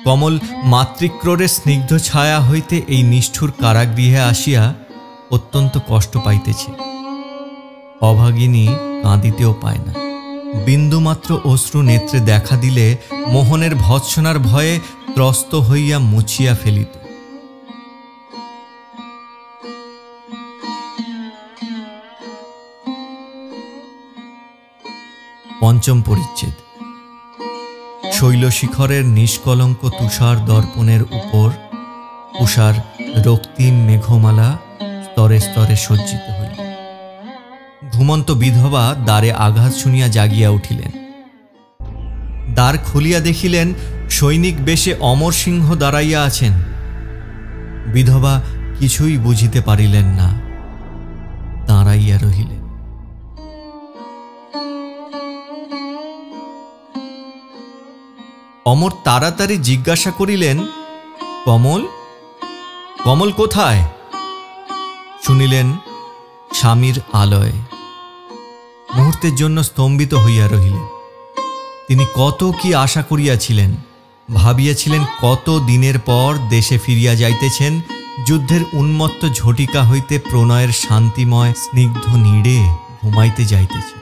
কমল মাতৃক্রোড়ের স্নিগ্ধ ছায়া হইতে এই নিষ্ঠুর কারাগৃহে আসিয়া অত্যন্ত কষ্ট পাইতেছে। অভাগিনী কাঁদিতেও পায় না। বিন্দুমাত্র অশ্রু নেত্রে দেখা দিলে মোহনের ভৎসনার ভয়ে ত্রস্ত হইয়া মুছিয়া ফেলিত। পঞ্চম পরিচ্ছেদ। শৈলশিখরের নিষ্কলঙ্ক তুষার দর্পণের উপর উষার রক্তিম মেঘমালা স্তরে স্তরে সজ্জিত হইল। ঘুমন্ত বিধবা দ্বারে আঘাত শুনিয়া জাগিয়া উঠিলেন। দ্বার খুলিয়া দেখিলেন সৈনিক বেশে অমর সিংহ দাঁড়াইয়া আছেন। বিধবা কিছুই বুঝিতে পারিলেন না, দাঁড়াইয়া রহিলেন। অমর তাড়াতাড়ি জিজ্ঞাসা করিলেন, কমল, কমল কোথায়? শুনিলেন স্বামীর আলয়। মুহূর্তের জন্য স্তম্ভিত হইয়া রহিলেন। তিনি কত কি আশা করিয়াছিলেন, ভাবিয়াছিলেন কত দিনের পর দেশে ফিরিয়া যাইতেছেন, যুদ্ধের উন্মত্ত ঝটিকা হইতে প্রণয়ের শান্তিময় স্নিগ্ধ নীড়ে ঘুমাইতে যাইতেছেন।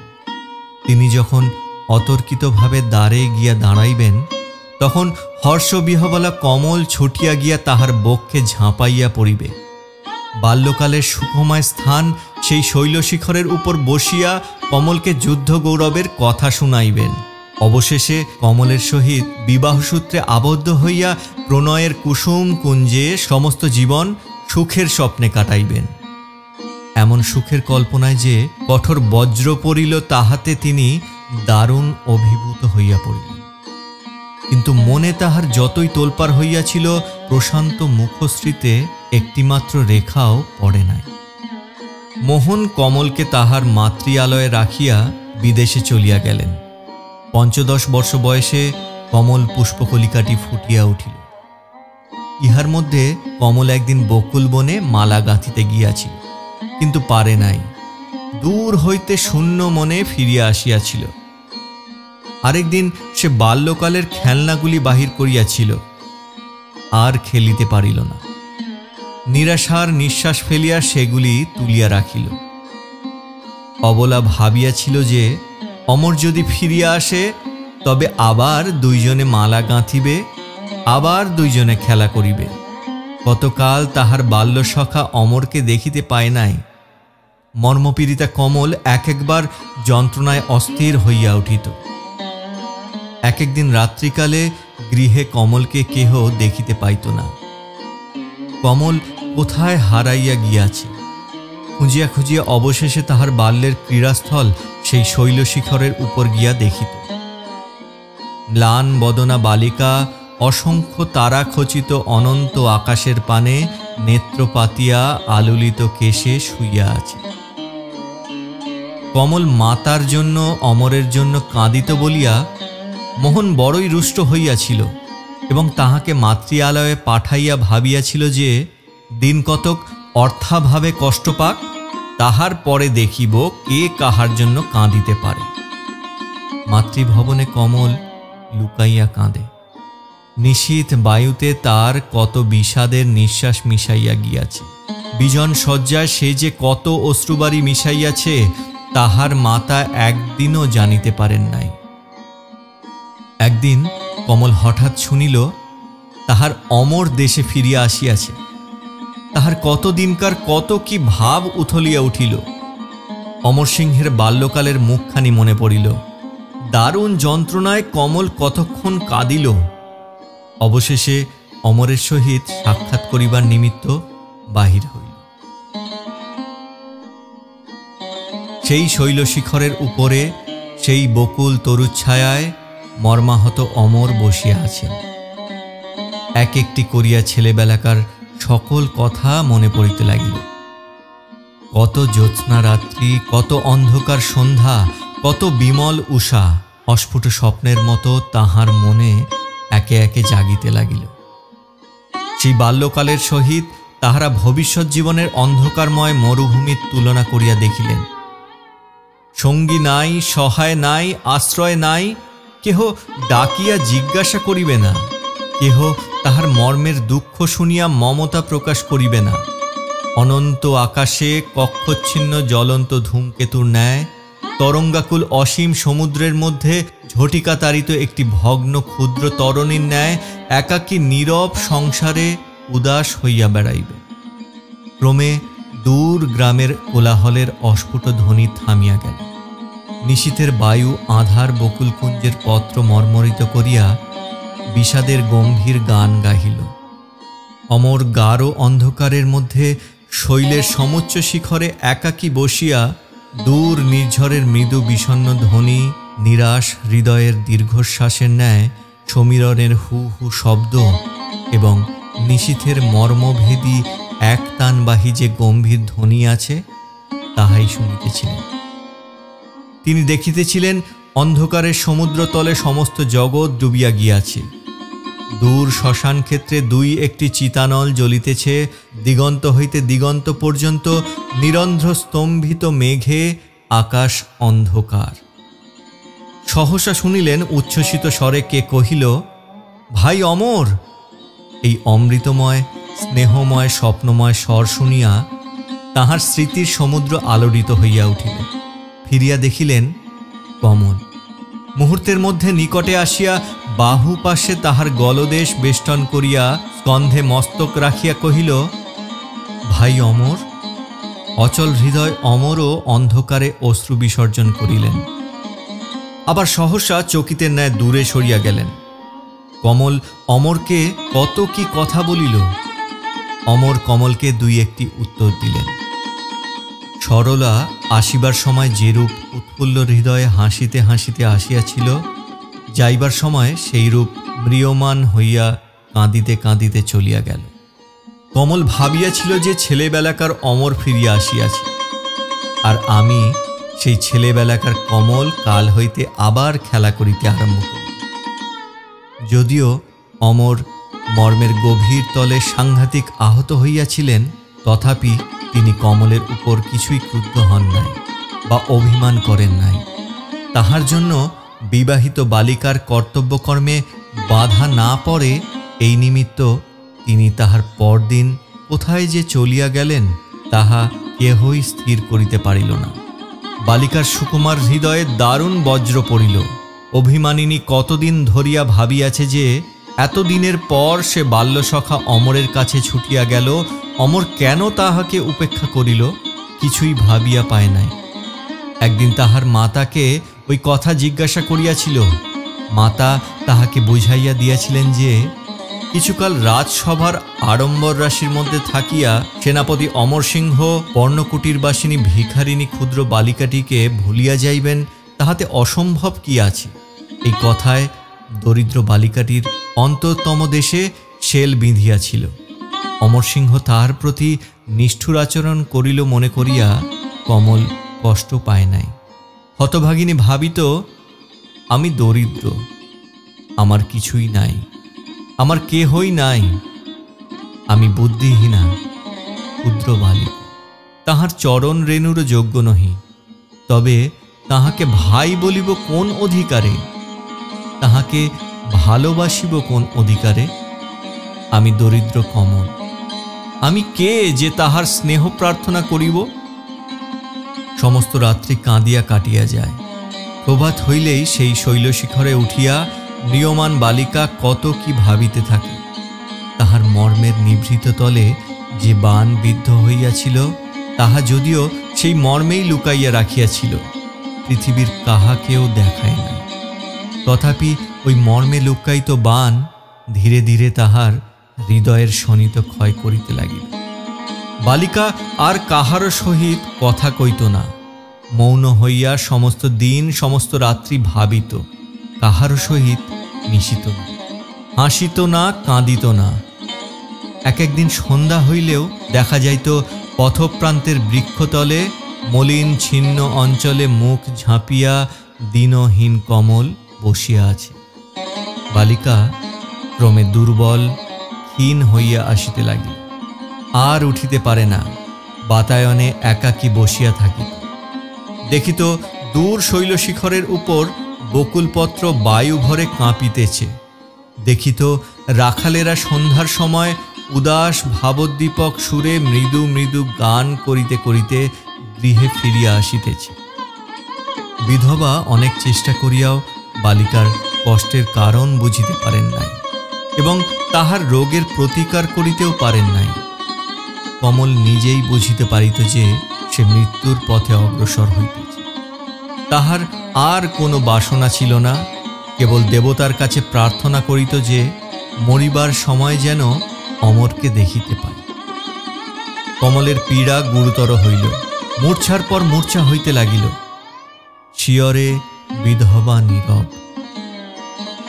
তিনি যখন অতর্কিতভাবে দ্বারে গিয়া দাঁড়াইবেন, তখন হর্ষবিহবলা কমল ছুটিয়া গিয়া তাহার বক্ষে ঝাঁপাইয়া পড়িবে। বাল্যকালের সুখময় স্থান সেই শৈলশিখরের উপর বসিয়া কমলকে যুদ্ধ গৌরবের কথা শুনাইবেন। অবশেষে কমলের সহিত বিবাহসূত্রে আবদ্ধ হইয়া প্রণয়ের কুসুম কুঞ্জে সমস্ত জীবন সুখের স্বপ্নে কাটাইবেন। এমন সুখের কল্পনায় যে কঠোর বজ্র পড়িল, তাহাতে তিনি দারুণ অভিভূত হইয়া পড়িলেন। কিন্তু মনে তাহার যতই তোলপাড় হইয়াছিল, প্রশান্ত মুখশ্রীতে একটিমাত্র রেখাও পড়ে নাই। মোহন কমলকে তাহার মাতৃআলয়ে রাখিয়া বিদেশে চলিয়া গেলেন। 15 বর্ষ বয়সে কমল পুষ্পকলিকাটি ফুটিয়া উঠিল। ইহার মধ্যে কমল একদিন বকুল বনে মালা গাঁথিতে গিয়াছিল, কিন্তু পারে নাই। দূর হইতে শূন্য মনে ফিরিয়া আসিয়াছিল। আরেকদিন সে বাল্যকালের খেলনাগুলি বাহির করিয়াছিল, আর খেলিতে পারিল না। নিরাশার নিঃশ্বাস ফেলিয়া সেগুলি তুলিয়া রাখিল। অবলা ভাবিয়াছিল যে অমর যদি ফিরিয়া আসে, তবে আবার দুইজনে মালা গাঁথিবে, আবার দুইজনে খেলা করিবে। কতকাল তাহার বাল্যসখা অমরকে দেখিতে পায় নাই। মর্মপীড়িতা কমল এক একবার যন্ত্রণায় অস্থির হইয়া উঠিত। এক একদিন রাত্রিকালে গৃহে কমলকে কেহ দেখিতে পাইত না। কমল কোথায় হারাইয়া গিয়াছে। খুঁজিয়া খুঁজিয়া অবশেষে তাহার বাল্যের ক্রীড়াস্থল সেই শৈলশিখরের উপর গিয়া দেখিত। ম্লান বদনা বালিকা অসংখ্য তারা খচিত অনন্ত আকাশের পানে নেত্র পাতিয়া আলুলিত কেশে শুইয়া আছে। কমল মাতার জন্য অমরের জন্য কাঁদিত বলিয়া মোহন বড়ই রুষ্ট হইয়াছিল এবং তাহাকে মাতৃআলয়ে পাঠাইয়া ভাবিয়াছিল যে দিন কতক অর্থাভাবে কষ্ট পাক, তাহার পরে দেখিব কে কাহার জন্য কাঁদিতে পারে। মাতৃভবনে কমল লুকাইয়া কাঁদে। নিশীথ বায়ুতে তার কত বিষাদের নিঃশ্বাস মিশাইয়া গিয়াছে। বিজন শয্যায় সে যে কত অশ্রুবারি মিশাইয়াছে, তাহার মাতা একদিনও জানিতে পারেন নাই। একদিন কমল হঠাৎ শুনিল তাহার অমর দেশে ফিরিয়া আসিয়াছে। তাহার কতদিনকার কত কি ভাব উথলিয়া উঠিল। অমর সিংহের বাল্যকালের মুখখানি মনে পড়িল। দারুণ যন্ত্রণায় কমল কতক্ষণ কাঁদিল। অবশেষে অমরের সহিত সাক্ষাৎ করিবার নিমিত্ত বাহির হইল। সেই শৈলশিখরের উপরে সেই বকুল তরুচ্ছায়ায় মর্মাহত অমর বসিয়া আছেন। এক একটি করিয়া ছেলেবেলাকার সকল কথা মনে পড়িতে লাগিল। কত জ্যোৎস্না রাত্রি, কত অন্ধকার সন্ধ্যা, কত বিমল উষা অস্ফুট স্বপ্নের মতো তাহার মনে একে একে জাগিতে লাগিল। সেই বাল্যকালের সহিত তাহারা ভবিষ্যৎ জীবনের অন্ধকারময় মরুভূমির তুলনা করিয়া দেখিলেন। সঙ্গী নাই, সহায় নাই, আশ্রয় নাই, কেহ ডাকিয়া জিজ্ঞাসা করিবে না, কেহ তাহার মর্মের দুঃখ শুনিয়া মমতা প্রকাশ করিবে না। অনন্ত আকাশে কক্ষচ্ছিন্ন জ্বলন্ত ধূমকেতুর ন্যায়, তরঙ্গাকুল অসীম সমুদ্রের মধ্যে ঝটিকা তাড়িত একটি ভগ্ন ক্ষুদ্র তরণীর ন্যায় একাকী নীরব সংসারে উদাস হইয়া বেড়াইবে। ক্রমে দূর গ্রামের কোলাহলের অস্ফুট ধ্বনি থামিয়া গেল। নিশীথের বায়ু আধার বকুলকুঞ্জের পত্র মর্মরিত করিয়া বিষাদের গম্ভীর গান গাহিল। অমর গাঢ় অন্ধকারের মধ্যে শৈলের সমুচ্চ শিখরে একাকী বসিয়া দূর নির্ঝরের মৃদু বিষণ্ণ ধ্বনি নিরাশ হৃদয়ের দীর্ঘশ্বাসের ন্যায় সমীরণের হু হু শব্দ এবং নিশীথের মর্মভেদী এক তানবাহী যে গম্ভীর ধ্বনি আছে তাহাই শুনিতেছিলেন। তিনি দেখিতেছিলেন অন্ধকারের সমুদ্রতলে সমস্ত জগৎ ডুবিয়া গিয়াছে। দূর শ্মশান ক্ষেত্রে দুই একটি চিতানল জ্বলিতেছে। দিগন্ত হইতে দিগন্ত পর্যন্ত নিরন্ধ্র স্তম্ভিত মেঘে আকাশ অন্ধকার। সহসা শুনিলেন উচ্ছ্বসিত স্বরে কে কহিল, ভাই অমর। এই অমৃতময় স্নেহময় স্বপ্নময় স্বর শুনিয়া তাহার স্মৃতির সমুদ্র আলোড়িত হইয়া উঠিল। ফিরিয়া দেখিলেন কমল। মুহূর্তের মধ্যে নিকটে আসিয়া বাহু পাশে তাহার গলদেশ বেষ্টন করিয়া স্কন্ধে মস্তক রাখিয়া কহিল, ভাই অমর। অচল হৃদয় অমরও অন্ধকারে অশ্রু বিসর্জন করিলেন। আবার সহসা চকিতের ন্যায় দূরে সরিয়া গেলেন। কমল অমরকে কত কি কথা বলিল। অমর কমলকে দুই একটি উত্তর দিলেন। সরলা আসিবার সময় যেরূপ উৎফুল্ল হৃদয়ে হাসিতে হাসিতে আসিয়াছিল, যাইবার সময় সেইরূপ ম্রিয়মান হইয়া কাঁদিতে কাঁদিতে চলিয়া গেল। কমল ভাবিয়াছিল যে ছেলেবেলাকার অমর ফিরিয়া আসিয়াছে, আর আমি সেই ছেলেবেলাকার কমল কাল হইতে আবার খেলা করিতে আরম্ভ করি। যদিও অমর মর্মের গভীর তলে সাংঘাতিক আহত হইয়াছিলেন, তথাপি তিনি কমলের উপর কিছুই ক্রুদ্ধ হন নাই বা অভিমান করেন নাই। তাহার জন্য বিবাহিত বালিকার কর্তব্যকর্মে বাধা না পড়ে এই নিমিত্ত তিনি তাহার পরদিন কোথায় যে চলিয়া গেলেন তাহা কেহই স্থির করিতে পারিল না। বালিকার সুকুমার হৃদয়ে দারুণ বজ্র পড়িল। অভিমানিনী কতদিন ধরিয়া ভাবিয়াছে যে এতদিনের পর সে বাল্যসখা অমরের কাছে ছুটিয়া গেল, অমর কেন তাহাকে উপেক্ষা করিল কিছুই ভাবিয়া পায় নাই। একদিন তাহার মাতাকে ওই কথা জিজ্ঞাসা করিয়াছিল। মাতা তাহাকে বুঝাইয়া দিয়াছিলেন যে কিছুকাল রাজসভার আড়ম্বর রাশির মধ্যে থাকিয়া সেনাপতি অমর সিংহ পর্ণকুটিরবাসিনী ভিখারিণী ক্ষুদ্র বালিকাটিকে ভুলিয়া যাইবেন, তাহাতে অসম্ভব কি আছে। এই কথায় দরিদ্র বালিকাটির অন্তরতম দেশে শেল বিঁধিয়াছিল। অমরসিংহ তাহার প্রতি নিষ্ঠুর আচরণ করিল মনে করিয়া কমল কষ্ট পায় নাই। হতভাগিনী ভাবিত, আমি দরিদ্র, আমার কিছুই নাই, আমার কেহই নাই, আমি বুদ্ধিহীনা ক্ষুদ্র বালিকা, তাহার চরণ রেণুরও যোগ্য নহি। তবে তাহাকে ভাই বলিব কোন অধিকারে, তাহাকে ভালোবাসিব কোন অধিকারে? আমি দরিদ্র কমল, আমি কে যে তাহার স্নেহ প্রার্থনা করিব? সমস্ত রাত্রি কাঁদিয়া কাটিয়া যায়। প্রভাত হইলেই সেই শৈলশিখরে উঠিয়া ম্রিয়মান বালিকা কত কি ভাবিতে থাকে। তাহার মর্মের নিভৃত তলে যে বাণ বিদ্ধ হইয়াছিল তাহা যদিও সেই মর্মেই লুকাইয়া রাখিয়াছিল, পৃথিবীর কাহাকেও দেখায় নাই। তথাপি ওই মর্মে লুকায়িত বাণ ধীরে ধীরে তাহার হৃদয়ের শোণিত ক্ষয় করিতে লাগিল। বালিকা আর কাহারও সহিত কথা কইত না, মৌন হইয়া সমস্ত দিন সমস্ত রাত্রি ভাবিত, কাহারও সহিত মিশিত না, হাসিত না, কাঁদিত না। এক একদিন সন্ধ্যা হইলেও দেখা যাইত পথপ্রান্তের বৃক্ষতলে মলিন ছিন্ন অঞ্চলে মুখ ঝাঁপিয়া দীনহীন কমল বসিয়া আছে। বালিকা ক্রমে দুর্বল ক্ষীণ হইয়া আসিতে লাগিল। আর উঠিতে পারে না, বাতায়নে একাকী বসিয়া থাকিত। দেখিত দূর শৈলশিখরের উপর বকুলপত্র বায়ু ভরে কাঁপিতেছে। দেখিত রাখালেরা সন্ধ্যার সময় উদাস ভাবোদ্দীপক সুরে মৃদু মৃদু গান করিতে করিতে গৃহে ফিরিয়া আসিতেছে। বিধবা অনেক চেষ্টা করিয়াও বালিকার কষ্টের কারণ বুঝিতে পারেন নাই এবং তাহার রোগের প্রতিকার করিতেও পারেন নাই। কমল নিজেই বুঝিতে পারিত যে সে মৃত্যুর পথে অগ্রসর হইতেছে। তাহার আর কোনো বাসনা ছিল না, কেবল দেবতার কাছে প্রার্থনা করিত যে মরিবার সময় যেন অমরকে দেখিতে পায়। কমলের পীড়া গুরুতর হইল, মূর্ছার পর মূর্ছা হইতে লাগিল। শিয়রে বিধবা নীরব।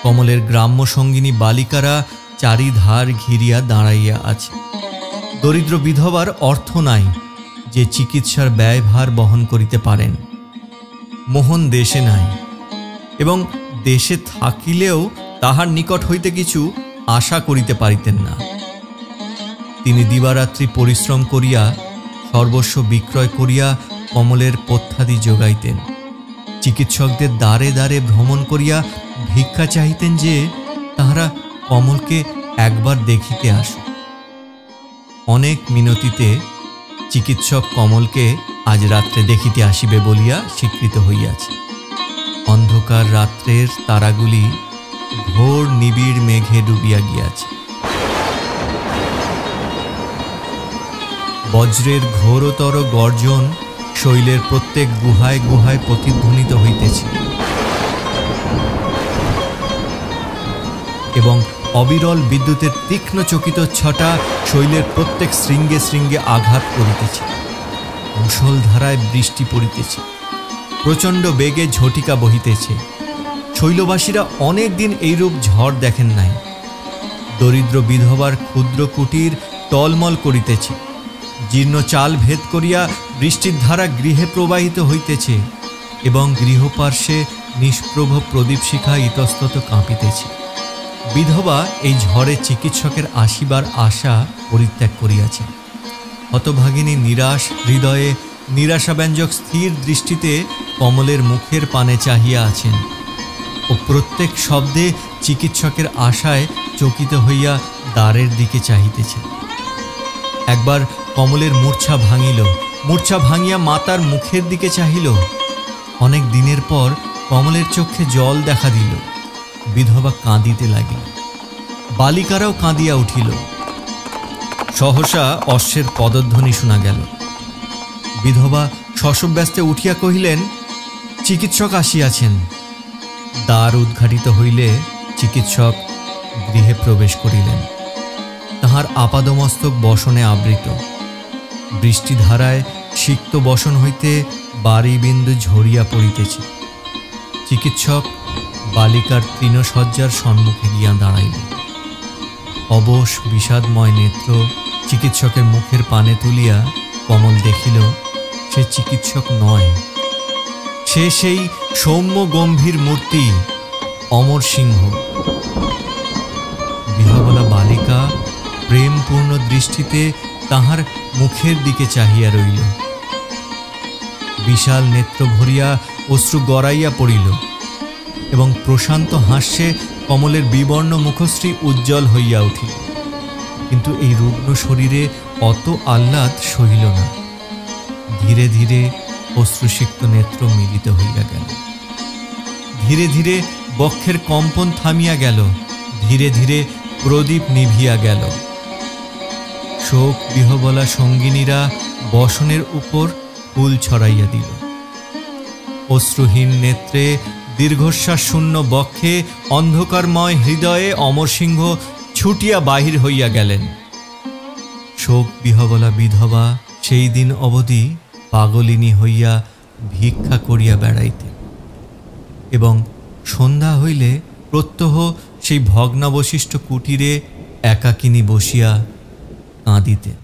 কমলের গ্রাম্য সঙ্গিনী বালিকারা চারিধার ঘিরিয়া দাঁড়াইয়া আছে। দরিদ্র বিধবার অর্থ নাই যে চিকিৎসার ব্যয়ভার বহন করিতে পারেন। মোহন দেশে নাই এবং দেশে থাকিলেও তাহার নিকট হইতে কিছু আশা করিতে পারিতেন না। তিনি দিবারাত্রি পরিশ্রম করিয়া সর্বস্ব বিক্রয় করিয়া কমলের পথ্যাদি যোগাইতেন। চিকিৎসকদের দ্বারে দ্বারে ভ্রমণ করিয়া ভিক্ষা চাহিতেন যে তাহারা কমলকে একবার দেখিতে আসুক। অনেক মিনতিতে চিকিৎসক কমলকে আজ রাত্রে দেখিতে আসিবে বলিয়া স্বীকৃত হইয়াছে। অন্ধকার রাত্রের তারাগুলি ঘোর নিবিড় মেঘে ডুবিয়া গিয়াছে। বজ্রের ঘোরতর গর্জন শৈলের প্রত্যেক গুহায় গুহায় প্রতিধ্বনিত হইতেছে এবং অবিরল বিদ্যুতের তীক্ষ্ণ চকিত ছটা শৈলের প্রত্যেক শৃঙ্গে শৃঙ্গে আঘাত করিতেছে। মুষলধারায় বৃষ্টি পড়িতেছে, প্রচণ্ড বেগে ঝটিকা বহিতেছে। শৈলবাসীরা অনেক দিন এইরূপ ঝড় দেখেন নাই। দরিদ্র বিধবার ক্ষুদ্র কুটির টলমল করিতেছে। জীর্ণ চাল ভেদ করিয়া বৃষ্টির ধারা গৃহে প্রবাহিত হইতেছে এবং গৃহপার্শ্বে নিষ্প্রভ প্রদীপ শিখা ইতস্তত কাঁপিতেছে। বিধবা এই ঝড়ে চিকিৎসকের আসিবার আশা পরিত্যাগ করিয়াছে। হতভাগিনী নিরাশ হৃদয়ে নিরাশাব্যঞ্জক স্থির দৃষ্টিতে কমলের মুখের পানে চাহিয়া আছেন ও প্রত্যেক শব্দে চিকিৎসকের আশায় চকিত হইয়া দ্বারের দিকে চাহিতেছে। একবার কমলের মূর্ছা ভাঙিল, মূর্ছা ভাঙিয়া মাতার মুখের দিকে চাহিল। অনেক দিনের পর কমলের চক্ষে জল দেখা দিল। বিধবা কাঁদিতে লাগিল। বালিকারাও কাঁদিয়া উঠিল। সহসা অশ্বের পদধ্বনি শোনা গেল। বিধবা শশব্যস্তে উঠিয়া কহিলেন, চিকিৎসক আসিয়াছেন। দ্বার উদ্ঘাটিত হইলে চিকিৎসক গৃহে প্রবেশ করিলেন। তাহার আপাদমস্তক বসনে আবৃত। বৃষ্টিধারায় সিক্ত বসন হইতে বারিবিন্দু ঝরিয়া পড়িতেছে। চিকিৎসক বালিকার তৃণশয্যার সম্মুখে গিয়া দাঁড়াইল। অবশ বিষাদময় নেত্র চিকিৎসকের মুখের পানে তুলিয়া কমল দেখিল সে চিকিৎসক নয়, সে সেই সৌম্য গম্ভীর মূর্তি অমর সিংহ। বিহবলা বালিকা প্রেমপূর্ণ দৃষ্টিতে তাহার মুখের দিকে চাহিয়া রইল। বিশাল নেত্র ভরিয়া অশ্রু গড়াইয়া পড়িল এবং প্রশান্ত হাস্যে কমলের বিবর্ণ মুখশ্রী উজ্জ্বল হইয়া উঠিল। কিন্তু এই রুগ্ন শরীরে অত আহ্লাদ সহিল না। ধীরে ধীরে অশ্রুসিক্ত নেত্র মিলিত হইয়া গেল। ধীরে ধীরে বক্ষের কম্পন থামিয়া গেল। ধীরে ধীরে প্রদীপ নিভিয়া গেল। শোক বিহবলা সঙ্গিনীরা বসনের উপর ফুল ছড়াইয়া দিল। অশ্রুহীন নেত্রে দীর্ঘশ্বাস শূন্য বক্ষে অন্ধকারময় হৃদয়ে অমরসিংহ ছুটিয়া বাহির হইয়া গেলেন। শোক বিহবলা বিধবা সেই দিন অবধি পাগলিনী হইয়া ভিক্ষা করিয়া বেড়াইতেন এবং সন্ধ্যা হইলে প্রত্যহ সেই ভগ্নাবশিষ্ট কুটিরে একাকিনী বসিয়া কাঁদিতেন।